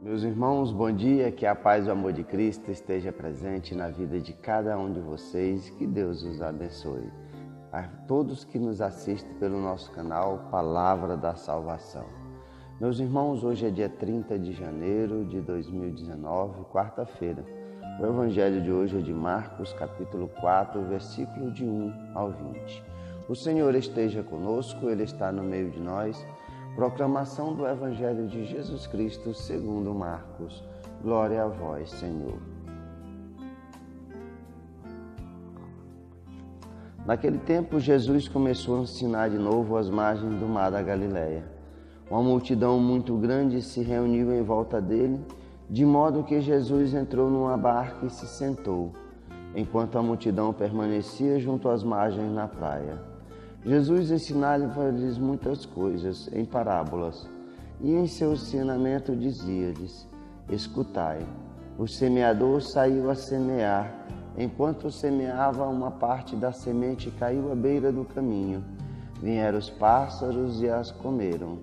Meus irmãos, bom dia, que a paz e o amor de Cristo esteja presente na vida de cada um de vocês, que Deus os abençoe. A todos que nos assistem pelo nosso canal Palavra da Salvação. Meus irmãos, hoje é dia 30 de janeiro de 2019, quarta-feira. O evangelho de hoje é de Marcos, capítulo 4, versículo de 1 ao 20. O Senhor esteja conosco, Ele está no meio de nós. Proclamação do Evangelho de Jesus Cristo segundo Marcos. Glória a vós, Senhor. Naquele tempo, Jesus começou a ensinar de novo às margens do mar da Galileia. Uma multidão muito grande se reuniu em volta dele, de modo que Jesus entrou numa barca e se sentou, enquanto a multidão permanecia junto às margens na praia. Jesus ensinava-lhes muitas coisas em parábolas, e em seu ensinamento dizia-lhes: Escutai, o semeador saiu a semear. Enquanto semeava, uma parte da semente caiu à beira do caminho. Vieram os pássaros e as comeram.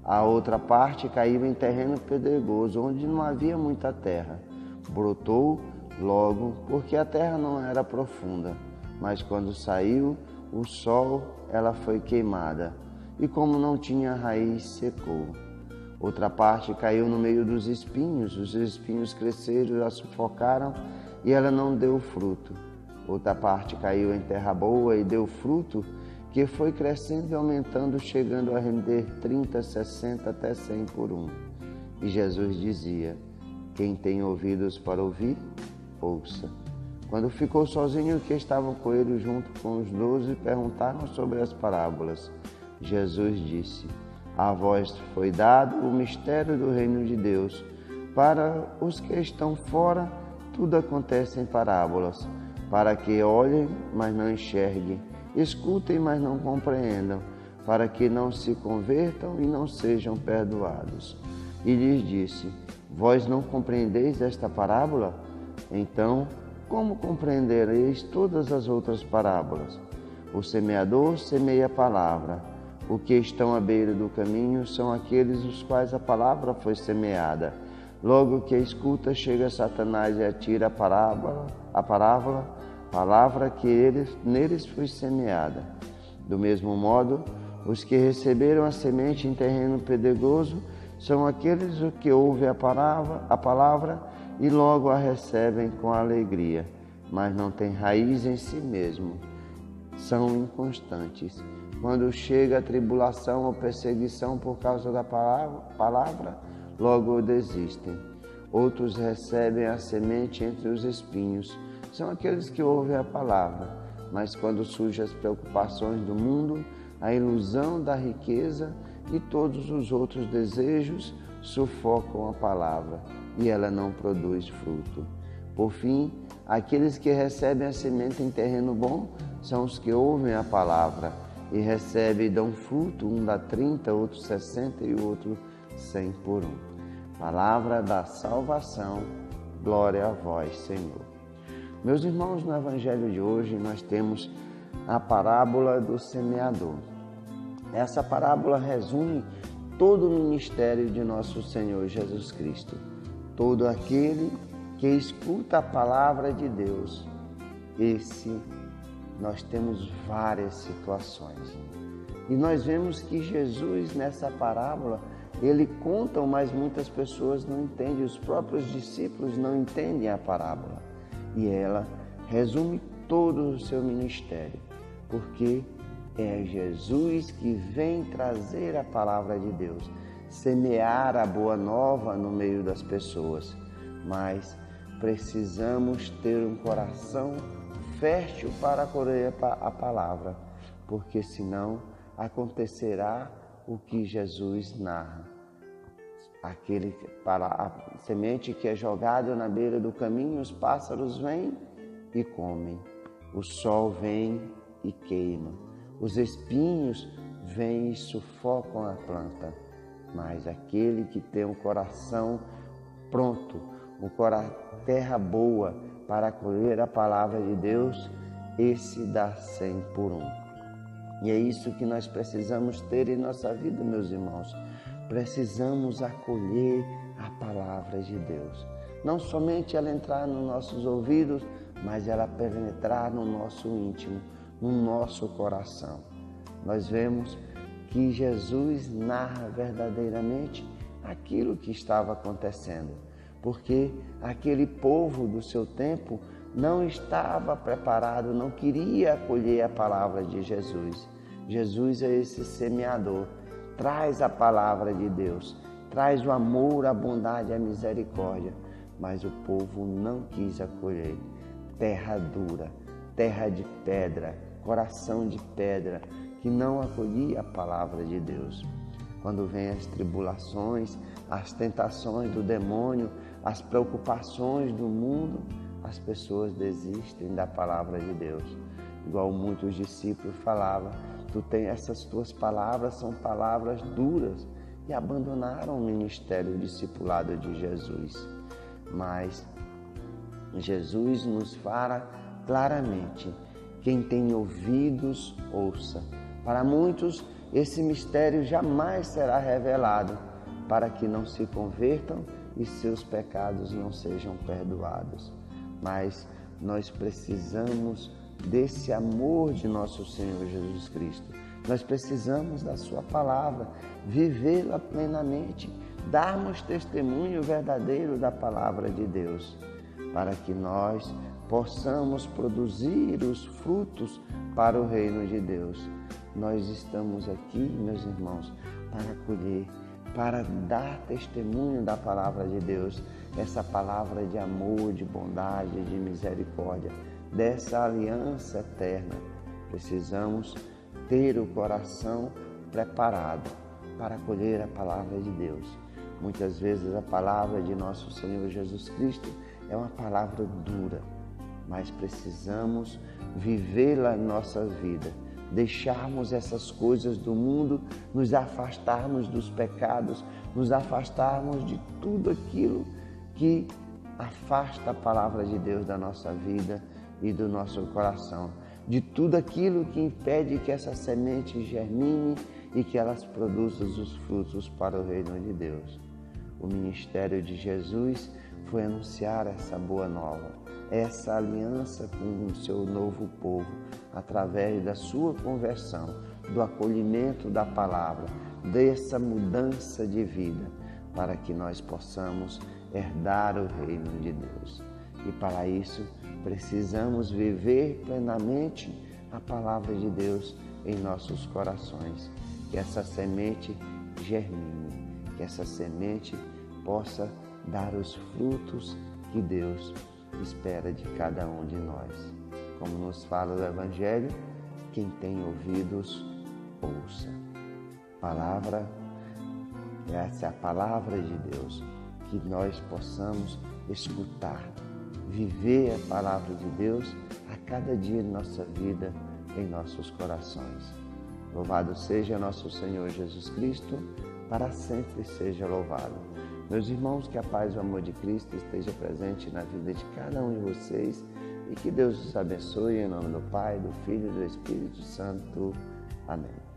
A outra parte caiu em terreno pedregoso, onde não havia muita terra. Brotou logo, porque a terra não era profunda, mas quando saiu o sol, ela foi queimada, e como não tinha raiz, secou. Outra parte caiu no meio dos espinhos, os espinhos cresceram e a sufocaram, e ela não deu fruto. Outra parte caiu em terra boa e deu fruto, que foi crescendo e aumentando, chegando a render 30, 60, até 100 por um. E Jesus dizia: Quem tem ouvidos para ouvir, ouça. Quando ficou sozinho, que estavam com ele junto com os 12, perguntaram sobre as parábolas. Jesus disse: A vós foi dado o mistério do reino de Deus. Para os que estão fora, tudo acontece em parábolas, para que olhem, mas não enxerguem, escutem, mas não compreendam, para que não se convertam e não sejam perdoados. E lhes disse: Vós não compreendeis esta parábola? Então, como compreendereis todas as outras parábolas? O semeador semeia a palavra. O que estão à beira do caminho são aqueles os quais a palavra foi semeada. Logo que a escuta, chega Satanás e atira a palavra que neles foi semeada. Do mesmo modo, os que receberam a semente em terreno pedregoso são aqueles que ouvem a palavra e logo a recebem com alegria, mas não têm raiz em si mesmo. São inconstantes. Quando chega a tribulação ou perseguição por causa da palavra, logo desistem. Outros recebem a semente entre os espinhos. São aqueles que ouvem a palavra, mas quando surgem as preocupações do mundo, a ilusão da riqueza e todos os outros desejos sufocam a palavra, e ela não produz fruto. Por fim, aqueles que recebem a semente em terreno bom são os que ouvem a palavra e recebem e dão fruto, um dá 30, outro 60 e outro 100 por um. Palavra da salvação, glória a vós, Senhor. Meus irmãos, no evangelho de hoje nós temos a parábola do semeador. Essa parábola resume todo o ministério de nosso Senhor Jesus Cristo. Todo aquele que escuta a palavra de Deus, nós temos várias situações. E nós vemos que Jesus, nessa parábola, ele conta, mas muitas pessoas não entendem, os próprios discípulos não entendem a parábola. E ela resume todo o seu ministério, porque é Jesus que vem trazer a palavra de Deus, semear a boa nova no meio das pessoas, mas precisamos ter um coração fértil para colher a palavra, porque senão acontecerá o que Jesus narra. A semente que é jogada na beira do caminho, os pássaros vêm e comem, o sol vem e queima, os espinhos vêm e sufocam a planta. Mas aquele que tem um coração pronto, terra boa para acolher a palavra de Deus, esse dá 100 por um. E é isso que nós precisamos ter em nossa vida, meus irmãos. precisamos acolher a palavra de Deus. Não somente ela entrar nos nossos ouvidos, mas ela penetrar no nosso íntimo, no nosso coração. Nós vemos que Jesus narra verdadeiramente aquilo que estava acontecendo, porque aquele povo do seu tempo não estava preparado, não queria acolher a palavra de Jesus. Jesus é esse semeador, traz a palavra de Deus, traz o amor, a bondade, a misericórdia, mas o povo não quis acolher. Terra dura, terra de pedra, coração de pedra, que não acolhia a palavra de Deus. Quando vêm as tribulações, as tentações do demônio, as preocupações do mundo, as pessoas desistem da palavra de Deus. Igual muitos discípulos falavam, essas tuas palavras são palavras duras, e abandonaram o ministério discipulado de Jesus. Mas Jesus nos fala claramente: quem tem ouvidos, ouça. Para muitos, esse mistério jamais será revelado, para que não se convertam e seus pecados não sejam perdoados. Mas nós precisamos desse amor de nosso Senhor Jesus Cristo. Nós precisamos da sua palavra, vivê-la plenamente, darmos testemunho verdadeiro da palavra de Deus, para que nós possamos produzir os frutos para o reino de Deus. Nós estamos aqui, meus irmãos, para colher, para dar testemunho da palavra de Deus, essa palavra de amor, de bondade, de misericórdia, dessa aliança eterna. Precisamos ter o coração preparado para acolher a palavra de Deus. Muitas vezes a palavra de nosso Senhor Jesus Cristo é uma palavra dura, mas precisamos vivê-la em nossa vida, deixarmos essas coisas do mundo, nos afastarmos dos pecados, nos afastarmos de tudo aquilo que afasta a palavra de Deus da nossa vida e do nosso coração, de tudo aquilo que impede que essa semente germine e que elas produzam os frutos para o reino de Deus. O ministério de Jesus foi anunciar essa boa nova, essa aliança com o seu novo povo, através da sua conversão, do acolhimento da palavra, dessa mudança de vida, para que nós possamos herdar o reino de Deus. E para isso, precisamos viver plenamente a palavra de Deus em nossos corações. Que essa semente germine, que essa semente possa dar os frutos que Deus espera de cada um de nós. Como nos fala o Evangelho, quem tem ouvidos, ouça. Essa é a palavra de Deus, que nós possamos escutar, viver a palavra de Deus a cada dia de nossa vida, em nossos corações. Louvado seja nosso Senhor Jesus Cristo, para sempre seja louvado. Meus irmãos, que a paz e o amor de Cristo esteja presente na vida de cada um de vocês e que Deus os abençoe em nome do Pai, do Filho e do Espírito Santo. Amém.